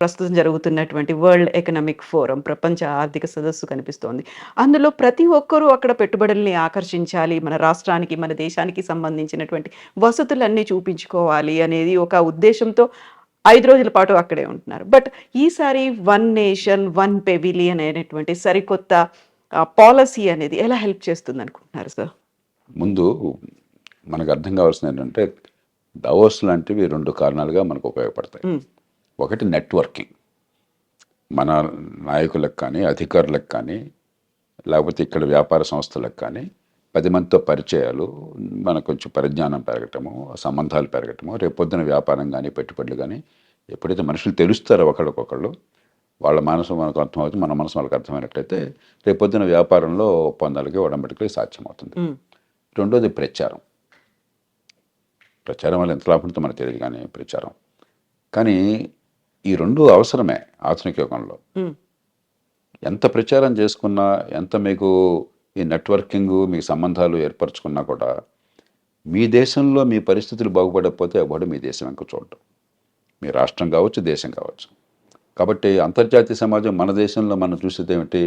ప్రస్తుతం జరుగుతున్నటువంటి world economic forum ప్రపంచ ఆర్థిక సదస్సు కనిపిస్తోంది. అందులో ప్రతి ఒక్కరూ అక్కడ పెట్టుబడుల్ని ఆకర్షించాలి. మన రాష్ట్రానికి, మన దేశానికి సంబంధించినటువంటి వసతులన్నీ చూపించుకోవాలి అనేది ఒక ఉద్దేశ్యంతో 5 రోజుల పాటు అక్కడే ఉంటున్నారు. బట్ ఈసారి వన్ నేషన్, వన్ పెవిలియన్ అనేటువంటి సరికొత్త పాలిసీ అనేది ఎలా హెల్ప్ చేస్తుందనుకుంటున్నారు సార్? ముందు మనకు అర్థం కావాల్సింది ఏంటంటే దావోస్ లాంటివి 2 కారణాలుగా మనకు ఉపయోగపడతాయి. హ్మ్. ఒకటి నెట్వర్కింగ్. మన నాయకులకు కానీ, అధికారులకు కానీ, లేకపోతే ఇక్కడ వ్యాపార సంస్థలకు కానీ 10 మందితో పరిచయాలు, మనకు కొంచెం పరిజ్ఞానం పెరగటము, సంబంధాలు పెరగటము, రేపొద్దున వ్యాపారం కానీ, పెట్టుబడులు కానీ ఎప్పుడైతే మనుషులు తెలుస్తారో ఒకళ్ళకొకళ్ళు, వాళ్ళ మనసు మనకు అర్థమవుతుంది, మన మనసు వాళ్ళకి అర్థమైనట్లయితే రేపొద్దున వ్యాపారంలో ఒప్పందాలకి, ఒడంబడికలకి సాధ్యమవుతుంది. రెండోది ప్రచారం. ప్రచారం వల్ల ఎంత లాభం ఉంటుందో మనకు తెలియదు కానీ ప్రచారం. కానీ ఈ 2 అవసరమే ఆధునిక యుగంలో. ఎంత ప్రచారం చేసుకున్నా, ఎంత మీకు ఈ నెట్వర్కింగ్, మీ సంబంధాలు ఏర్పరచుకున్నా కూడా మీ దేశంలో మీ పరిస్థితులు బాగుపడకపోతే ఎవడు మీ దేశం వెంక చూడటం. మీ రాష్ట్రం కావచ్చు, దేశం కావచ్చు. కాబట్టి అంతర్జాతీయ సమాజం మన దేశంలో మనం చూసేది ఏమిటి?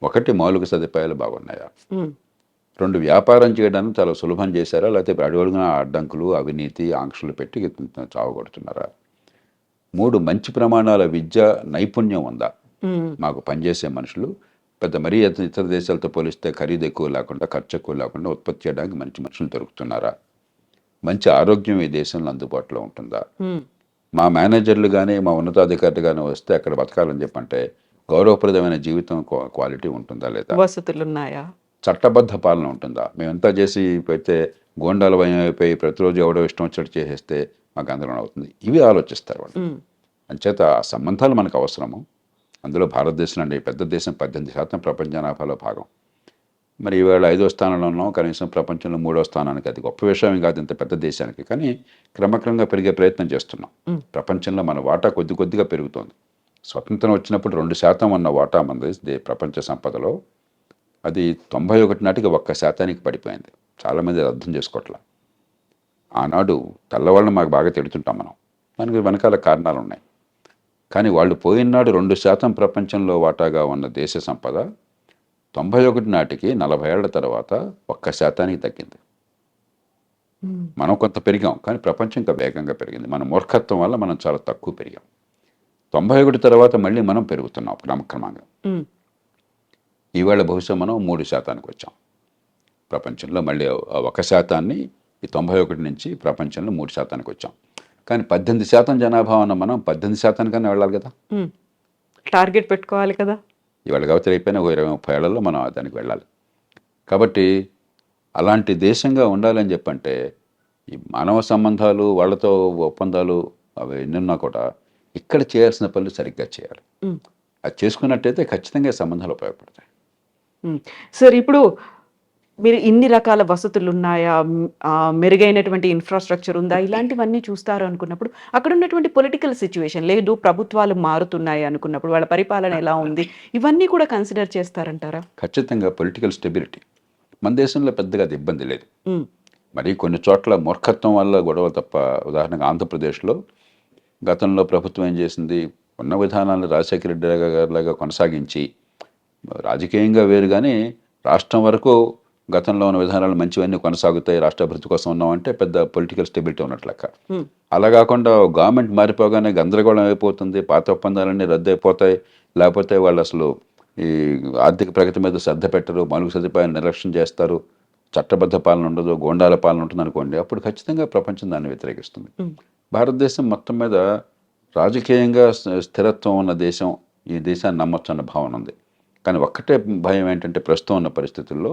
ఒకటి, మౌలిక సదుపాయాలు బాగున్నాయా? 2, వ్యాపారం చేయడానికి చాలా సులభం చేశారా? లేకపోతే అడుగడుగునా అడ్డంకులు, అవినీతి, ఆంక్షలు పెట్టి చావగొడుతున్నారా? 3, మంచి ప్రమాణాల విద్య నైపుణ్యం ఉందా? మాకు పనిచేసే మనుషులు పెద్ద మరీ ఇతర దేశాలతో పోలిస్తే ఖరీదు ఎక్కువ లేకుండా, ఖర్చు ఎక్కువ లేకుండా ఉత్పత్తి చేయడానికి మంచి మనుషులు దొరుకుతున్నారా? మంచి ఆరోగ్యం ఈ దేశంలో అందుబాటులో ఉంటుందా? మా మేనేజర్లు కానీ, మా ఉన్నతాధికారులు కానీ వస్తే అక్కడ బతకాలని చెప్పంటే గౌరవప్రదమైన జీవితం క్వాలిటీ ఉంటుందా లేదా? వసతులు ఉన్నాయా? చట్టబద్ధ పాలన ఉంటుందా? మేమంతా చేసి పెడితే గోండాల భయం అయిపోయి ప్రతిరోజు ఎవడో ఇష్టం వచ్చేట్టు చేసేస్తే మాకు ఆందోళన అవుతుంది. ఇవి ఆలోచిస్తారు వాళ్ళు. అంచేత ఆ సంబంధాలు మనకు అవసరము. అందులో భారతదేశం అంటే పెద్ద దేశం, 18% ప్రపంచ జనాభాలో భాగం. మరి ఈవేళ 5వ స్థానంలో ఉన్నాం, కనీసం ప్రపంచంలో 3వ స్థానానికి. అది గొప్ప విషయం కాదు ఇంత పెద్ద దేశానికి, కానీ క్రమక్రమంగా పెరిగే ప్రయత్నం చేస్తున్నాం. ప్రపంచంలో మన వాటా కొద్ది కొద్దిగా పెరుగుతోంది. స్వతంత్రం వచ్చినప్పుడు 2% ఉన్న వాటా మనది ప్రపంచ సంపదలో, అది 91 నాటికి 1% పడిపోయింది. చాలామంది అది అర్థం చేసుకోవట్లా. ఆనాడు తెల్లవాళ్ళని మాకు బాగా తిడుతుంటాం మనం, దానికి వెనకాల కారణాలు ఉన్నాయి. కానీ వాళ్ళు పోయినాడు 2% ప్రపంచంలో వాటాగా ఉన్న దేశ సంపద 91 నాటికి 40 ఏళ్ల తర్వాత 1% తగ్గింది. మనం కొంత పెరిగాం, కానీ ప్రపంచం ఇంకా వేగంగా పెరిగింది. మన మూర్ఖత్వం వల్ల మనం చాలా తక్కువ పెరిగాం. 91 తర్వాత మళ్ళీ మనం పెరుగుతున్నాం క్రమక్రమంగా. ఈవేళ బహుశా మనం 3%కి వచ్చాం. ప్రపంచంలో మళ్ళీ 1%ని ఈ 91 నుంచి ప్రపంచంలో 3%కి వచ్చాం. కానీ 18% జనాభా ఉన్న మనం 18%కన్నా వెళ్ళాలి కదా. టార్గెట్ పెట్టుకోవాలి కదా. ఇవాళ కావచ్చు అయిపోయినా 20-30 ఏళ్లలో మనం దానికి వెళ్ళాలి. కాబట్టి అలాంటి దేశంగా ఉండాలని చెప్పంటే ఈ మానవ సంబంధాలు, వాళ్ళతో ఒప్పందాలు అవి ఎన్నున్నా కూడా ఇక్కడ చేయాల్సిన పనులు సరిగ్గా చేయాలి. అది చేసుకున్నట్టయితే ఖచ్చితంగా సంబంధాలు ఉపయోగపడతాయి. సార్, ఇప్పుడు మీరు ఇన్ని రకాల వసతులు ఉన్నాయా, మెరుగైనటువంటి ఇన్ఫ్రాస్ట్రక్చర్ ఉందా, ఇలాంటివన్నీ చూస్తారు అనుకున్నప్పుడు అక్కడ ఉన్నటువంటి పొలిటికల్ సిచ్యువేషన్ లేదు, ప్రభుత్వాలు మారుతున్నాయి అనుకున్నప్పుడు వాళ్ళ పరిపాలన ఎలా ఉంది, ఇవన్నీ కూడా కన్సిడర్ చేస్తారంటారా? ఖచ్చితంగా పొలిటికల్ స్టెబిలిటీ మన దేశంలో పెద్దగా అది ఇబ్బంది లేదు. మరి కొన్ని చోట్ల మూర్ఖత్వం వల్ల గొడవ తప్ప. ఉదాహరణగా ఆంధ్రప్రదేశ్లో గతంలో ప్రభుత్వం ఏం చేసింది, ఉన్న విధానాలను రాజశేఖర రెడ్డి గారిలాగా కొనసాగించి రాజకీయంగా వేరు, కానీ రాష్ట్రం వరకు గతంలో ఉన్న విధానాలు మంచివన్నీ కొనసాగుతాయి, రాష్ట్ర అభివృద్ధి కోసం ఉన్నామంటే పెద్ద పొలిటికల్ స్టెబిలిటీ ఉన్నట్లు లెక్క. అలా కాకుండా గవర్నమెంట్ మారిపోగానే గందరగోళం అయిపోతుంది, పాత ఒప్పందాలన్నీ రద్దు అయిపోతాయి, లేకపోతే వాళ్ళు అసలు ఈ ఆర్థిక ప్రగతి మీద శ్రద్ధ పెట్టరు, మౌలిక సదుపాయాలు నిర్లక్ష్యం చేస్తారు, చట్టబద్ధ పాలన ఉండదు, గోండాల పాలన ఉంటుంది అనుకోండి, అప్పుడు ఖచ్చితంగా ప్రపంచం దాన్ని వ్యతిరేకిస్తుంది. భారతదేశం మొత్తం మీద రాజకీయంగా స్థిరత్వం ఉన్న దేశం, ఈ దేశాన్ని నమ్మొచ్చు అన్న భావన ఉంది. కానీ ఒక్కటే భయం ఏంటంటే ప్రస్తుతం ఉన్న పరిస్థితుల్లో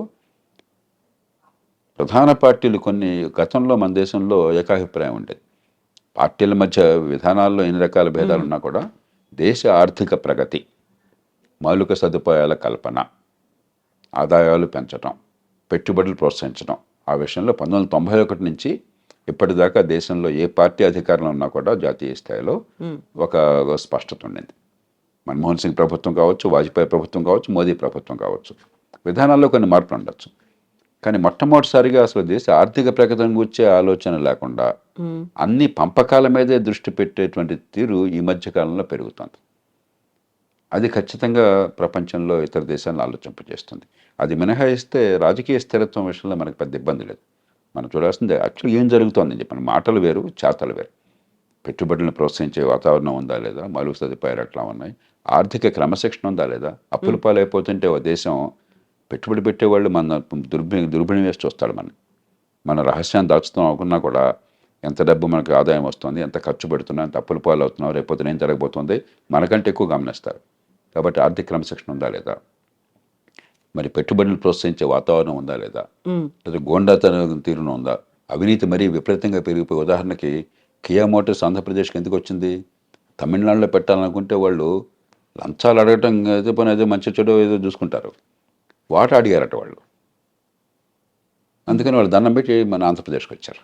ప్రధాన పార్టీలు కొన్ని, గతంలో మన దేశంలో ఏకాభిప్రాయం ఉండేది. పార్టీల మధ్య విధానాల్లో ఎన్ని రకాల భేదాలు ఉన్నా కూడా దేశ ఆర్థిక ప్రగతి, మౌలిక సదుపాయాల కల్పన, ఆదాయాలు పెంచడం, పెట్టుబడులు ప్రోత్సహించడం, ఆ విషయంలో 1991 నుంచి ఇప్పటిదాకా దేశంలో ఏ పార్టీ అధికారంలో ఉన్నా కూడా జాతీయ స్థాయిలో ఒక స్పష్టత ఉండింది. మన్మోహన్ సింగ్ ప్రభుత్వం కావచ్చు, వాజ్పేయి ప్రభుత్వం కావచ్చు, మోదీ ప్రభుత్వం కావచ్చు, విధానాల్లో కొన్ని మార్పులు ఉండొచ్చు. కానీ మొట్టమొదటిసారిగా అసలు దేశ ఆర్థిక ప్రగతిని గురించే ఆలోచన లేకుండా హ్మ్. అన్ని పంపకాల మీదే దృష్టి పెట్టేటువంటి తీరు ఈ మధ్య కాలంలో పెరుగుతుంది. అది ఖచ్చితంగా ప్రపంచంలో ఇతర దేశాలను ఆలోచింపజేస్తుంది. అది మినహాయిస్తే రాజకీయ స్థిరత్వం విషయంలో మనకు పెద్ద ఇబ్బంది లేదు. మనం చూడాల్సింది యాక్చువల్‌గా ఏం జరుగుతోందని చెప్పి. మాటలు వేరు, చేతలు వేరు. పెట్టుబడులను ప్రోత్సహించే వాతావరణం ఉందా లేదా? మౌలిక సదుపాయాలు ఎట్లా ఉన్నాయి? ఆర్థిక క్రమశిక్షణ ఉందా లేదా? అప్పుల హ్మ్. పాలైపోతుంటే ఓ దేశం పెట్టుబడి పెట్టేవాళ్ళు మన దుర్బిణి వేసి చూస్తాడు మనని. మన రహస్యాన్ని దాచుతాం అనుకున్నా కూడా ఎంత డబ్బు మనకు ఆదాయం వస్తుంది, ఎంత ఖర్చు పెడుతున్నాం, ఎంత అప్పుల పాలు అవుతున్నాం, రేపొద్దున ఏం జరగబోతుంది మనకంటే ఎక్కువ గమనిస్తారు. కాబట్టి ఆర్థిక క్రమశిక్షణ ఉందా లేదా? మరి పెట్టుబడులు ప్రోత్సహించే వాతావరణం ఉందా లేదా? హ్మ్. లేదా గోండాతనం తీరున ఉందా? అవినీతి మరీ విపరీతంగా పెరిగిపోయి ఉదాహరణకి కియా మోటార్స్ ఆంధ్రప్రదేశ్కి ఎందుకు వచ్చింది? తమిళనాడులో పెట్టాలనుకుంటే వాళ్ళు లంచాలు అడగటం ఏదో పని ఏదో మంచి చెడు ఏదో చూసుకుంటారు. వాటా అడిగారట వాళ్ళు. హ్మ్. అందుకని వాళ్ళు దండం పెట్టి మన ఆంధ్రప్రదేశ్కి వచ్చారు.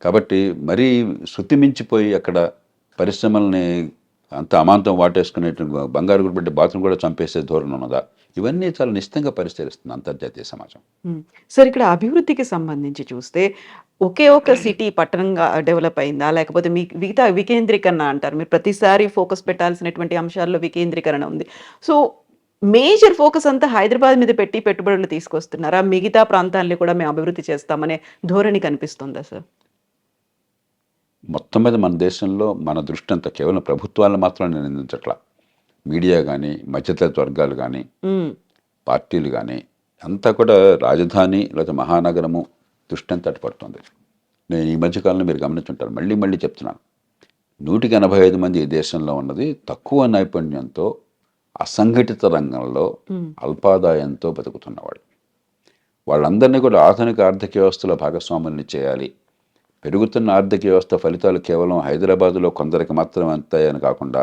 కాబట్టి మరీ శృతి మించిపోయి అక్కడ పరిశ్రమల్ని అంత అమాంతం వాటేసుకునేటు బంగారు గుడిపెట్టి బాతును కూడా చంపేసే ధోరణి ఉన్నదా? ఇవన్నీ చాలా నిశ్చితంగా పరిశీలిస్తుంది అంతర్జాతీయ సమాజం. హ్మ్. సార్ ఇక్కడ అభివృద్ధికి సంబంధించి చూస్తే ఒకే ఒక సిటీ పట్టణంగా డెవలప్ అయిందా? లేకపోతే మిగతా వికేంద్రీకరణ అంటారు. మీరు ప్రతిసారి ఫోకస్ పెట్టాల్సినటువంటి అంశాల్లో వికేంద్రీకరణ ఉంది. సో, మేజర్ ఫోకస్ అంతా హైదరాబాద్ మీద పెట్టి పెట్టుబడులు తీసుకొస్తున్నారా? మిగతా ప్రాంతాల్ని కూడా మేము అభివృద్ధి చేస్తామనే ధోరణి కనిపిస్తుందా సార్? మొత్తం మీద మన దేశంలో మన దృష్టి అంతా కేవలం ప్రభుత్వాలను మాత్రం నేను నిందించట్లా. మీడియా కానీ, మధ్యతరగతి వర్గాలు కానీ, హ్మ్. పార్టీలు కానీ అంతా కూడా రాజధాని లేదా మహానగరము దృష్టి అంతా అటు పడుతుంది. నేను ఈ మధ్యకాలంలో మీరు గమనించుంటారు. మళ్ళీ మళ్ళీ చెప్తున్నాను. 185 మంది ఈ దేశంలో ఉన్నది తక్కువ నైపుణ్యంతో, అసంఘటిత రంగంలో హ్మ్. అల్పాదాయంతో బతుకుతున్నవాళ్ళు. వాళ్ళందరినీ కూడా ఆధునిక ఆర్థిక వ్యవస్థలో భాగస్వాముల్ని చేయాలి. పెరుగుతున్న ఆర్థిక వ్యవస్థ ఫలితాలు కేవలం హైదరాబాదులో కొందరికి మాత్రం అంతాయని కాకుండా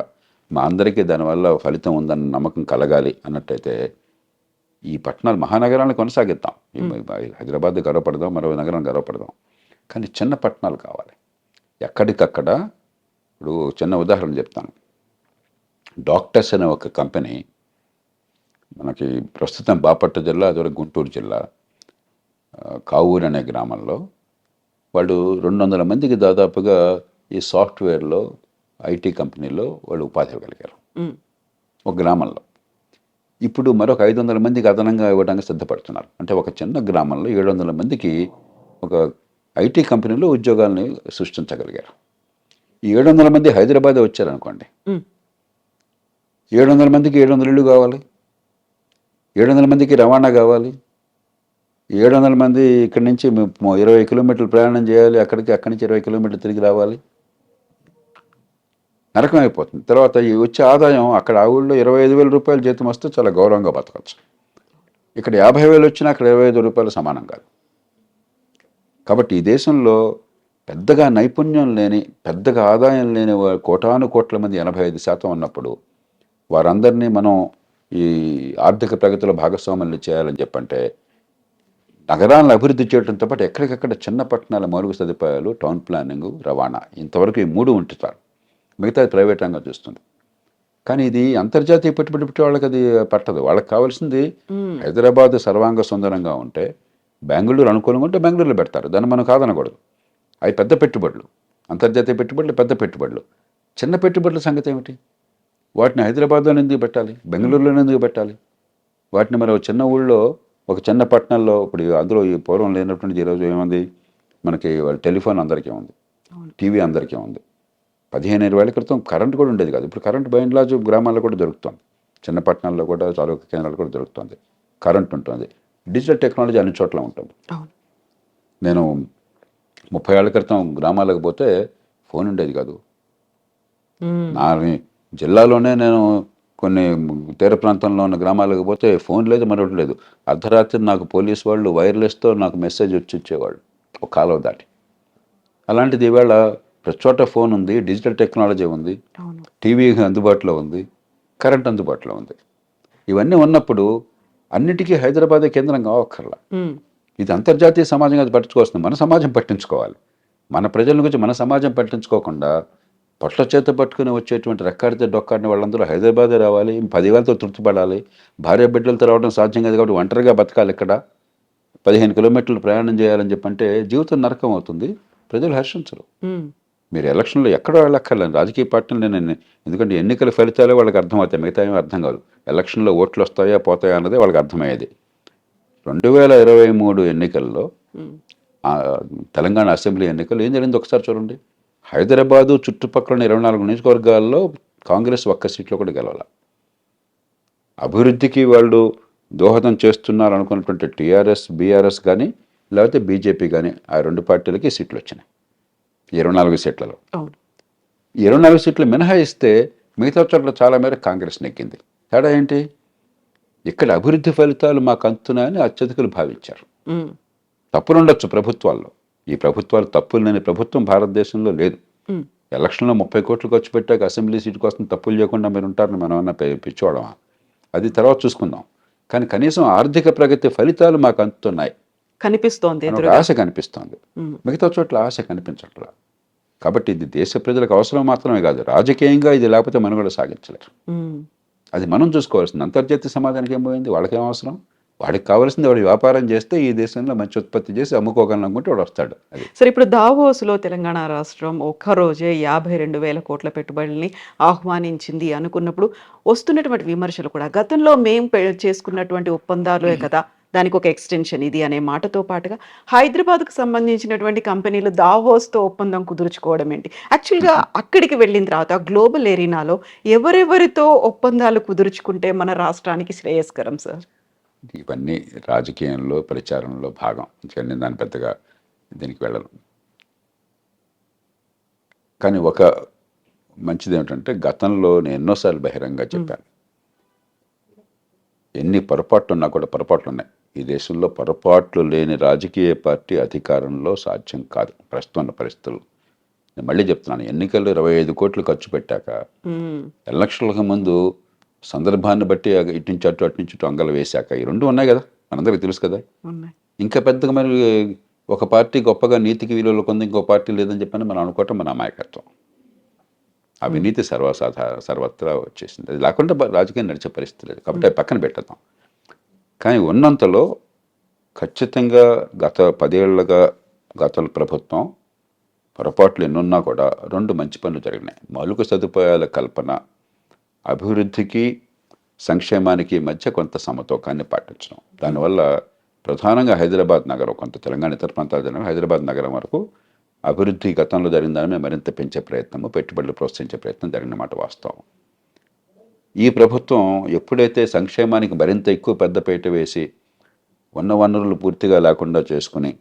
మా అందరికీ దానివల్ల ఫలితం ఉందన్న నమ్మకం కలగాలి అన్నట్టయితే ఈ పట్టణాలు మహానగరాలను కొనసాగిద్దాం. హ్మ్. హైదరాబాద్ గర్వపడదాం, మరో నగరం గర్వపడదాం. కానీ చిన్న పట్టణాలు కావాలి. ఎక్కడికక్కడ ఇప్పుడు చిన్న ఉదాహరణ చెప్తాను. డాక్టర్స్ అనే ఒక కంపెనీ మనకి ప్రస్తుతం బాపట్ల జిల్లా, అదివరకు గుంటూరు జిల్లా, కావూరు అనే గ్రామంలో వాళ్ళు 200 మందికి దాదాపుగా ఈ సాఫ్ట్వేర్‌లో, ఐటీ కంపెనీలో వాళ్ళు ఉపాధి ఇవ్వగలిగారు. హ్మ్. ఒక గ్రామంలో. ఇప్పుడు మరొక 500 మందికి అదనంగా ఇవ్వడానికి సిద్ధపడుతున్నారు. అంటే ఒక చిన్న గ్రామంలో 700 మందికి ఒక ఐటీ కంపెనీలో ఉద్యోగాల్ని సృష్టించగలిగారు. ఈ 700 మంది హైదరాబాదే వచ్చారనుకోండి. హ్మ్. 700 మందికి 700 ఇళ్ళు కావాలి. 700 మందికి రవాణా కావాలి. 700 మంది ఇక్కడి నుంచి 20 కిలోమీటర్లు ప్రయాణం చేయాలి. అక్కడి నుంచి 20 కిలోమీటర్లు తిరిగి రావాలి. నరకం అయిపోతుంది. తర్వాత ఈ వచ్చే ఆదాయం అక్కడ ఆ ఊళ్ళో రూ. 25,000 జీతం వస్తే చాలా గౌరవంగా బతకచ్చు. ఇక్కడ 50,000 వచ్చినా అక్కడ రూ. 25,000 సమానం కాదు. కాబట్టి ఈ దేశంలో పెద్దగా నైపుణ్యం లేని, పెద్దగా ఆదాయం లేని కోటాను కోట్ల మంది 85% ఉన్నప్పుడు వారందరినీ మనం ఈ ఆర్థిక ప్రగతిలో భాగస్వాముల్ని చేయాలని చెప్పంటే నగరాలను అభివృద్ధి చేయడంతో పాటు ఎక్కడికక్కడ చిన్న పట్టణాల మౌలిక సదుపాయాలు, టౌన్ ప్లానింగు, రవాణా ఇంతవరకు ఈ 3 ఉంచుతారు. మిగతాది ప్రైవేట్ రంగం చూస్తుంది. కానీ ఇది అంతర్జాతీయ పెట్టుబడి పెట్టే వాళ్ళకి అది పట్టదు. వాళ్ళకి కావాల్సింది హ్మ్. హైదరాబాద్ సర్వాంగ సుందరంగా ఉంటే, బెంగుళూరు అనుకూలంగా ఉంటే బెంగుళూరులో పెడతారు. దాన్ని మనం కాదనకూడదు. అవి పెద్ద పెట్టుబడులు. అంతర్జాతీయ పెట్టుబడులు పెద్ద పెట్టుబడులు. చిన్న పెట్టుబడుల సంగతి ఏమిటి? వాటిని హైదరాబాద్‌లోనే ఎందుకు పెట్టాలి? హ్మ్. బెంగుళూరులోనే ఎందుకు పెట్టాలి? వాటిని మరి ఒక చిన్న ఊళ్ళో, ఒక చిన్న పట్టణంలో ఇప్పుడు అందులో ఈ పూర్వం లేనటువంటిది ఈరోజు ఏముంది? మనకి టెలిఫోన్ అందరికీ ఉంది. అవును. టీవీ అందరికీ ఉంది. 15, 20 ఏళ్ల క్రితం కరెంట్ కూడా ఉండేది కాదు. ఇప్పుడు కరెంట్ బై అండ్ లార్జ్ గ్రామాల్లో కూడా దొరుకుతుంది. చిన్న పట్టణాల్లో కూడా తాలూకా కేంద్రాలు కూడా దొరుకుతుంది. కరెంట్ ఉంటుంది. డిజిటల్ టెక్నాలజీ అన్ని చోట్ల ఉంటుంది. అవును. నేను 30 ఏళ్ల క్రితం గ్రామాలకు పోతే ఫోన్ ఉండేది కాదు. హ్మ్. నా జిల్లాలోనే నేను కొన్ని తీర ప్రాంతంలో ఉన్న గ్రామాలకు పోతే ఫోన్ లేదు, మరొకటి లేదు. అర్ధరాత్రి నాకు పోలీసు వాళ్ళు వైర్లెస్‌తో నాకు మెసేజ్ వచ్చి ఇచ్చేవాళ్ళు. ఒక కాలువ దాటి. అలాంటిది ఈవేళ ప్రతి చోట ఫోన్ ఉంది. డిజిటల్ టెక్నాలజీ ఉంది. అవును. టీవీ అందుబాటులో ఉంది. కరెంట్ అందుబాటులో ఉంది. ఇవన్నీ ఉన్నప్పుడు అన్నిటికీ హైదరాబాదే కేంద్రం కావక్కర్లా. హ్మ్. ఇది అంతర్జాతీయ సమాజంగా అది పట్టించుకోవాల్సింది. మన సమాజం పట్టించుకోవాలి. మన ప్రజల గురించి మన సమాజం పట్టించుకోకుండా పొట్ల చేత పట్టుకుని వచ్చేటువంటి రెక్కాడితే డొక్కాడిన వాళ్ళందరూ హైదరాబాదే రావాలి. 10,000తో తృప్తిపడాలి. భార్య బిడ్డలతో రావడం సాధ్యం కాదు కాబట్టి ఒంటరిగా బతకాలి ఇక్కడ. 15 కిలోమీటర్లు ప్రయాణం చేయాలని చెప్పంటే జీవితం నరకం అవుతుంది. ప్రజలు హర్షించరు. ఉమ్, మీరు ఎలక్షన్లో ఎక్కడో వెళ్ళక్కర్లేదు, రాజకీయ పార్టీలు నేను ఎందుకంటే ఎన్నికల ఫలితాలే వాళ్ళకి అర్థమవుతాయి, మిగతా ఏమీ అర్థం కాదు. ఎలక్షన్లో ఓట్లు వస్తాయా పోతాయా అన్నదే వాళ్ళకి అర్థమయ్యేది. 2023 ఎన్నికల్లో ఉమ్, ఆ, తెలంగాణ అసెంబ్లీ ఎన్నికలు ఏం జరిగింది ఒకసారి చూడండి. హైదరాబాదు చుట్టుపక్కల 24 నియోజకవర్గాల్లో కాంగ్రెస్ ఒక్క సీట్లో కూడా గెలవాల. అభివృద్ధికి వాళ్ళు దోహదం చేస్తున్నారు అనుకున్నటువంటి టీఆర్ఎస్ బీఆర్ఎస్ కానీ లేకపోతే బీజేపీ కానీ ఆ రెండు పార్టీలకి సీట్లు వచ్చినాయి 24 సీట్లలో. అవును. 24 సీట్లు మినహాయిస్తే మిగతా చోట్ల చాలా మేర కాంగ్రెస్ నెగ్గింది. తేడా ఏంటి? ఇక్కడ అభివృద్ధి ఫలితాలు మాకు అందుతున్నాయని అత్యధికులు భావించారు. ఉమ్, తప్పులుండొచ్చు ప్రభుత్వాల్లో, ఈ ప్రభుత్వాలు తప్పులు లేని ప్రభుత్వం భారతదేశంలో లేదు. ఉమ్, ఎలక్షన్లో 30 కోట్లు ఖర్చు పెట్టాక అసెంబ్లీ సీటు కోసం తప్పులు చేయకుండా మీరు ఉంటారని మనం అన్న పిచ్చోడమా? అది తర్వాత చూసుకుందాం. కానీ కనీసం ఆర్థిక ప్రగతి ఫలితాలు మాకు అందుతున్నాయి కనిపిస్తోంది అని ఒక ఎదురుగా. ఆశ కనిపిస్తోంది. ఉమ్, మిగతా చోట్ల ఆశ కనిపించట్లా. కాబట్టి ఇది దేశ ప్రజలకు అవసరం మాత్రమే కాదు, రాజకీయంగా ఇది లేకపోతే మనం కూడా సాగించలేరు. ఉమ్, అది మనం చూసుకోవాల్సింది. అంతర్జాతీయ సమాజానికి ఏం పోయింది? వాళ్ళకేం అవసరం? వాడికి కావాల్సింది వాడు వ్యాపారం చేస్తే ఈ దేశంలో మంచి ఉత్పత్తి చేసి అమ్ముకోగలను అనుకుంటే వాడు వస్తాడు. అది సరే, ఇప్పుడు దావోస్లో తెలంగాణ రాష్ట్రం ఒక్కరోజే 52,000 కోట్ల పెట్టుబడుల్ని ఆహ్వానించింది అనుకున్నప్పుడు వస్తున్నటువంటి విమర్శలు కూడా గతంలో మేం చేసుకున్నటువంటి ఒప్పందాలే కదా, దానికి ఒక ఎక్స్టెన్షన్ ఇది అనే మాటతో పాటుగా హైదరాబాద్కు సంబంధించినటువంటి కంపెనీలు దావోస్తో ఒప్పందం కుదుర్చుకోవడం ఏంటి? యాక్చువల్గా అక్కడికి వెళ్ళిన తర్వాత గ్లోబల్ ఎరీనాలో ఎవరెవరితో ఒప్పందాలు కుదుర్చుకుంటే మన రాష్ట్రానికి శ్రేయస్కరం సార్? ఇవన్నీ రాజకీయంలో ప్రచారంలో భాగం. నేను దాని పెద్దగా దీనికి వెళ్ళను. కానీ ఒక మంచిది ఏమిటంటే గతంలో నేను ఎన్నోసార్లు బహిరంగంగా చెప్పాను, ఎన్ని పొరపాట్లు ఉన్నా కూడా పొరపాట్లు ఉన్నాయి. ఈ దేశంలో పొరపాట్లు లేని రాజకీయ పార్టీ అధికారంలో సాధ్యం కాదు ప్రస్తుతం ఉన్న పరిస్థితులు. నేను మళ్ళీ చెప్తున్నాను, ఎన్నికల్లో 25 కోట్లు ఖర్చు పెట్టాక ఉమ్, ఎలక్షన్లకు ముందు సందర్భాన్ని బట్టి ఇటు నుంచి అటు నుంచి ఇటు అంగలు వేశాక ఈ రెండు ఉన్నాయి కదా, మనందరికీ తెలుసు కదా. ఉన్నాయి. ఇంకా పెద్దగా మరి ఒక పార్టీ గొప్పగా నీతికి విలువలు కొంది, ఇంకో పార్టీ లేదని చెప్పని మనం అనుకోవటం మన అమాయకత్వం. అవినీతి సర్వత్రా వచ్చేసింది. అది లేకుండా రాజకీయం నడిచే పరిస్థితి లేదు. కాబట్టి అది పక్కన పెట్టేద్దాం. కానీ ఉన్నంతలో ఖచ్చితంగా గత 10 ఏళ్లుగా గత ప్రభుత్వం పొరపాట్లు ఎన్నున్నా కూడా 2 మంచి పనులు జరిగినాయి. మౌలిక సదుపాయాల కల్పన, అభివృద్ధికి సంక్షేమానికి మధ్య కొంత సమతూకాన్ని పాటించడం. దానివల్ల ప్రధానంగా హైదరాబాద్ నగరం, కొంత తెలంగాణ ఇతర ప్రాంతాల జనం హైదరాబాద్ నగరం వరకు అభివృద్ధి గతంలో జరిగిన దాని మీద మరింత పెంచే ప్రయత్నము, పెట్టుబడులు ప్రోత్సహించే ప్రయత్నం జరిగిన మాట వాస్తవం. ఈ ప్రభుత్వం ఎప్పుడైతే సంక్షేమానికి మరింత ఎక్కువ పెద్దపీట వేసి ఉన్న వనరులు పూర్తిగా లేకుండా చేసుకుని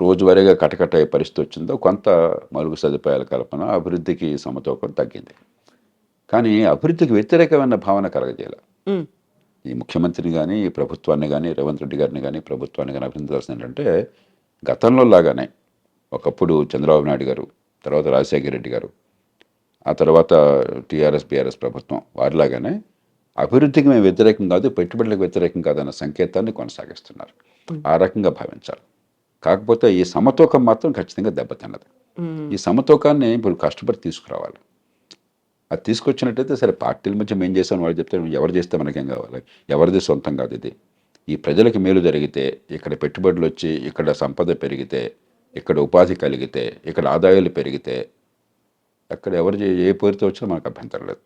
రోజువారీగా కటకటయ్యే పరిస్థితి వచ్చిందో కొంత మౌలిక సదుపాయాల కల్పన, అభివృద్ధికి సమతూకం తగ్గింది. కానీ అభివృద్ధికి వ్యతిరేకమైన భావన కలగజేయాలి. ఉమ్, ఈ ముఖ్యమంత్రిని కానీ, ఈ ప్రభుత్వాన్ని కానీ, రేవంత్ రెడ్డి గారిని కానీ, ప్రభుత్వాన్ని కానీ అభినందించాల్సింది ఏంటంటే గతంలో లాగానే ఒకప్పుడు చంద్రబాబు నాయుడు గారు, తర్వాత రాజశేఖర రెడ్డి గారు, ఆ తర్వాత టీఆర్ఎస్ బీఆర్ఎస్ ప్రభుత్వం వారిలాగానే అభివృద్ధికి మేము వ్యతిరేకం కాదు, పెట్టుబడులకు వ్యతిరేకం కాదన్న సంకేతాన్ని కొనసాగిస్తున్నారు. ఆ రకంగా భావించాలి. కాకపోతే ఈ సమతూకం మాత్రం ఖచ్చితంగా దెబ్బతిన్నది. ఉమ్, ఈ సమతూకాన్ని ఇప్పుడు కష్టపడి తీసుకురావాలి. అది తీసుకొచ్చినట్టయితే సరే, పార్టీల మధ్య మేము చేసామని వాళ్ళు చెప్తే ఎవరు చేస్తే మనకేం కావాలి? ఎవరిది సొంతం కాదు ఇది. ఈ ప్రజలకు మేలు జరిగితే, ఇక్కడ పెట్టుబడులు వచ్చి, ఇక్కడ సంపద పెరిగితే, ఇక్కడ ఉపాధి కలిగితే, ఇక్కడ ఆదాయాలు పెరిగితే, అక్కడ ఎవరు ఏ పేరుతో వచ్చినా మనకు అభ్యంతరం లేదు.